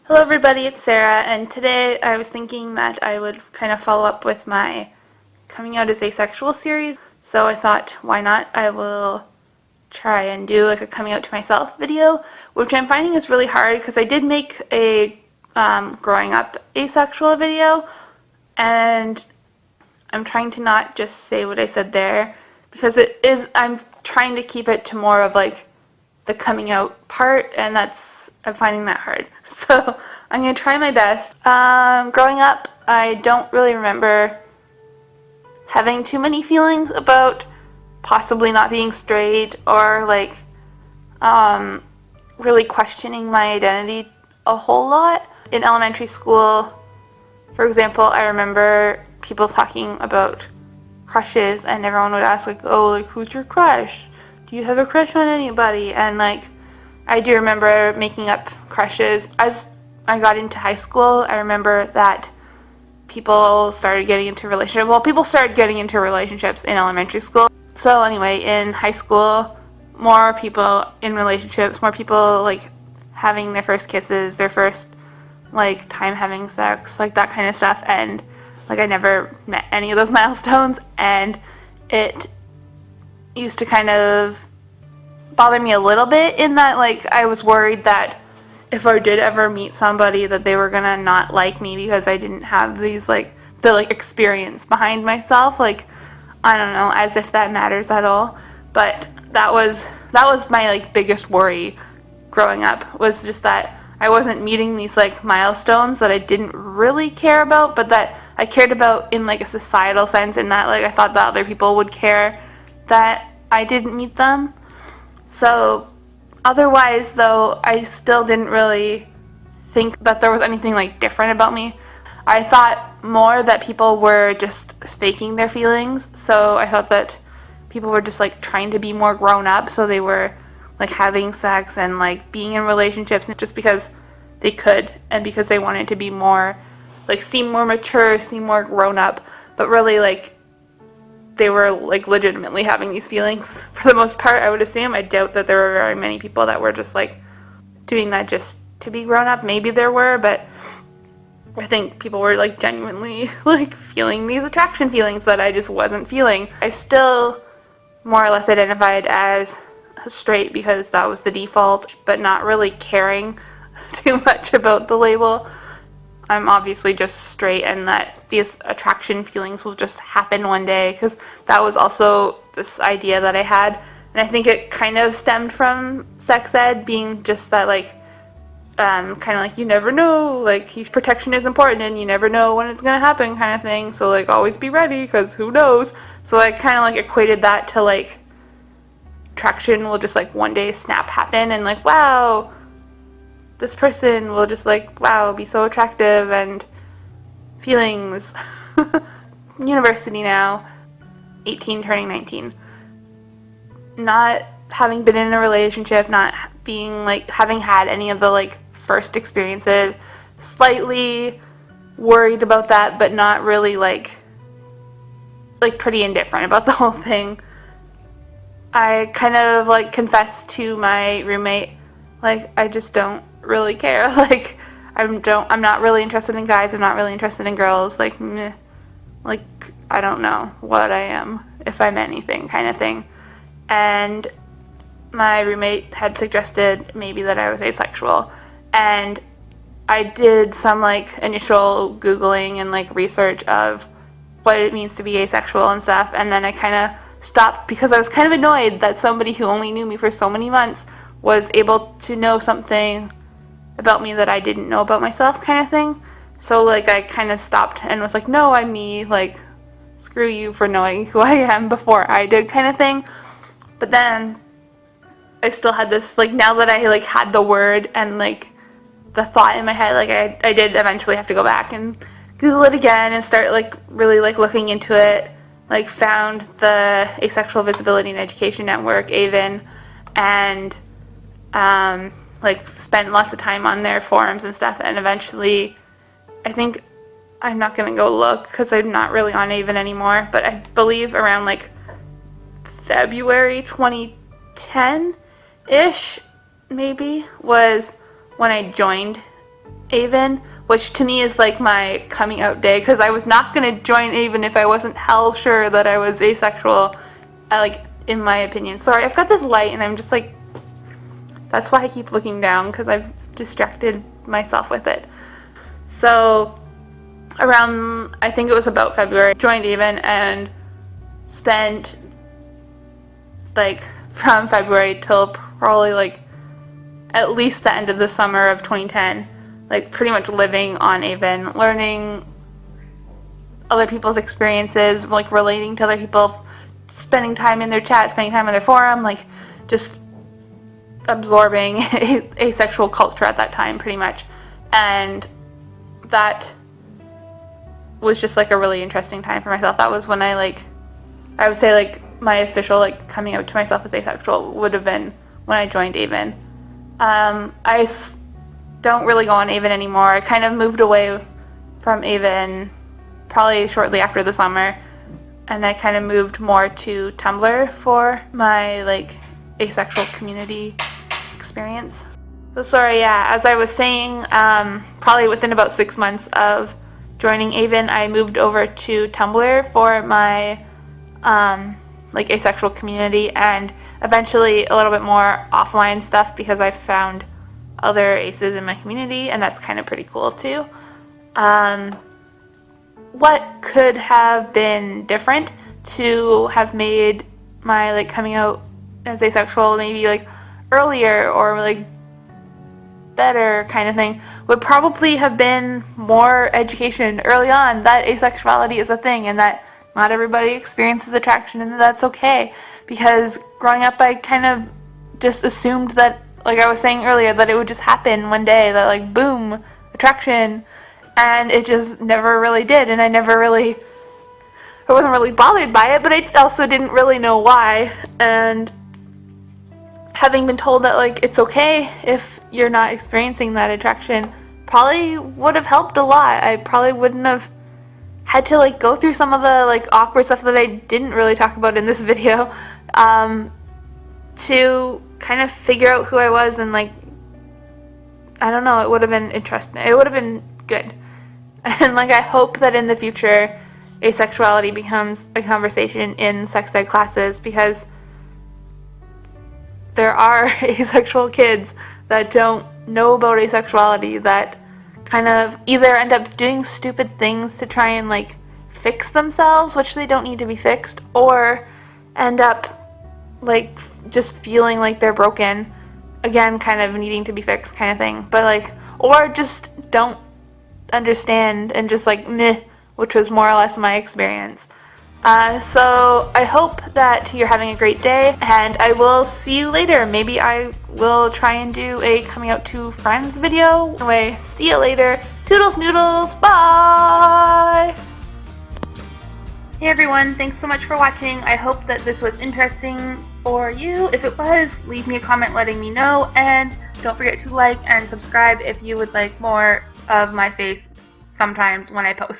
Hello everybody, it's Sarah, and today I was thinking that I would kind of follow up with my coming out as asexual series, so I thought, why not? I will try and do like a coming out to myself video, which I'm finding is really hard because I did make a growing up asexual video, and I'm trying to not just say what I said there, because I'm trying to keep it to more of like the coming out part, and I'm finding that hard. So I'm going to try my best. Growing up, I don't really remember having too many feelings about possibly not being straight or like really questioning my identity a whole lot. In elementary school, for example, I remember people talking about crushes, and everyone would ask like, oh, like, who's your crush? Do you have a crush on anybody? And like, I do remember making up crushes. As I got into high school, I remember that people started getting into relationships. Well, people started getting into relationships in elementary school. So anyway, in high school, more people in relationships, more people like having their first kisses, their first like time having sex, like that kind of stuff. And like I never met any of those milestones, and it used to kind of bother me a little bit in that like I was worried that if I did ever meet somebody that they were gonna not like me because I didn't have these the experience behind myself. Like, I don't know, as if that matters at all. But that was my like biggest worry growing up, was just that I wasn't meeting these like milestones that I didn't really care about, but that I cared about in like a societal sense, in that like I thought that other people would care that I didn't meet them. So otherwise, though, I still didn't really think that there was anything like different about me. I thought more that people were just faking their feelings. So I thought that people were just like trying to be more grown up, so they were like having sex and like being in relationships just because they could, and because they wanted to be more like seem more mature, seem more grown up, but really like they were like legitimately having these feelings for the most part, I would assume. I doubt that there were very many people that were just like doing that just to be grown up. Maybe there were, but I think people were like genuinely like feeling these attraction feelings that I just wasn't feeling. I still more or less identified as straight because that was the default, but not really caring too much about the label. I'm obviously just straight, and that these attraction feelings will just happen one day, because that was also this idea that I had, and I think it kind of stemmed from sex ed being just that like kind of like you never know, like protection is important and you never know when it's gonna happen kind of thing, so like always be ready because who knows. So I kind of like equated that to like attraction will just like one day snap happen, and like, wow, this person will just like, wow, be so attractive, and feelings. University now, 18 turning 19. Not having been in a relationship, not being like, having had any of the like first experiences, slightly worried about that, but not really like pretty indifferent about the whole thing. I kind of like confessed to my roommate, like, I just don't really care. Like, I'm not really interested in guys. I'm not really interested in girls. Like, meh. Like, I don't know what I am, if I'm anything, kind of thing. And my roommate had suggested maybe that I was asexual, and I did some like initial Googling and like research of what it means to be asexual and stuff, and then I kind of stopped because I was kind of annoyed that somebody who only knew me for so many months was able to know something about me that I didn't know about myself, kind of thing. So like I kind of stopped and was like, no, I'm me, like, screw you for knowing who I am before I did, kind of thing. But then I still had this, like, now that I like had the word and like the thought in my head, like I did eventually have to go back and Google it again and start like really like looking into it. Like, found the Asexual Visibility and Education Network, AVIN, and like spent lots of time on their forums and stuff, and eventually, I think, I'm not gonna go look because I'm not really on AVIN anymore, but I believe around like February 2010-ish, maybe, was when I joined AVEN, which to me is like my coming out day, because I was not going to join AVEN if I wasn't hell sure that I was asexual, in my opinion. Sorry, I've got this light and I'm just like, that's why I keep looking down, because I've distracted myself with it. So around, I think it was about February, joined AVEN and spent from February till probably at least the end of the summer of 2010, pretty much living on AVEN, learning other people's experiences, relating to other people, spending time in their chat, spending time in their forum, just absorbing asexual culture at that time, pretty much. And that was just a really interesting time for myself. That was when I would say my official coming out to myself as asexual would have been when I joined AVEN. I don't really go on AVEN anymore. I kind of moved away from AVEN probably shortly after the summer, and I kind of moved more to Tumblr for my asexual community experience. So sorry, yeah, as I was saying, probably within about 6 months of joining AVEN, I moved over to Tumblr for my asexual community, and eventually a little bit more offline stuff, because I found other aces in my community, and that's kind of pretty cool too. What could have been different to have made my coming out as asexual maybe earlier or better kind of thing would probably have been more education early on that asexuality is a thing and that not everybody experiences attraction and that's okay. Because growing up I kind of just assumed that, like I was saying earlier, that it would just happen one day, that boom, attraction, and it just never really did, and I wasn't really bothered by it, but I also didn't really know why. And having been told that it's okay if you're not experiencing that attraction probably would have helped a lot. I probably wouldn't have had to go through some of the awkward stuff that I didn't really talk about in this video to kind of figure out who I was, and I don't know, it would have been interesting. It would have been good. And I hope that in the future asexuality becomes a conversation in sex ed classes, because there are asexual kids that don't know about asexuality, that kind of either end up doing stupid things to try and fix themselves, which they don't need to be fixed, or end up just feeling like they're broken, again kind of needing to be fixed kind of thing, but or just don't understand and just meh, which was more or less my experience. So I hope that you're having a great day, and I will see you later. Maybe I will try and do a coming out to friends video. Anyway, see you later. Toodles noodles, bye! Hey everyone, thanks so much for watching. I hope that this was interesting for you. If it was, leave me a comment letting me know, and don't forget to like and subscribe if you would like more of my face sometimes when I post.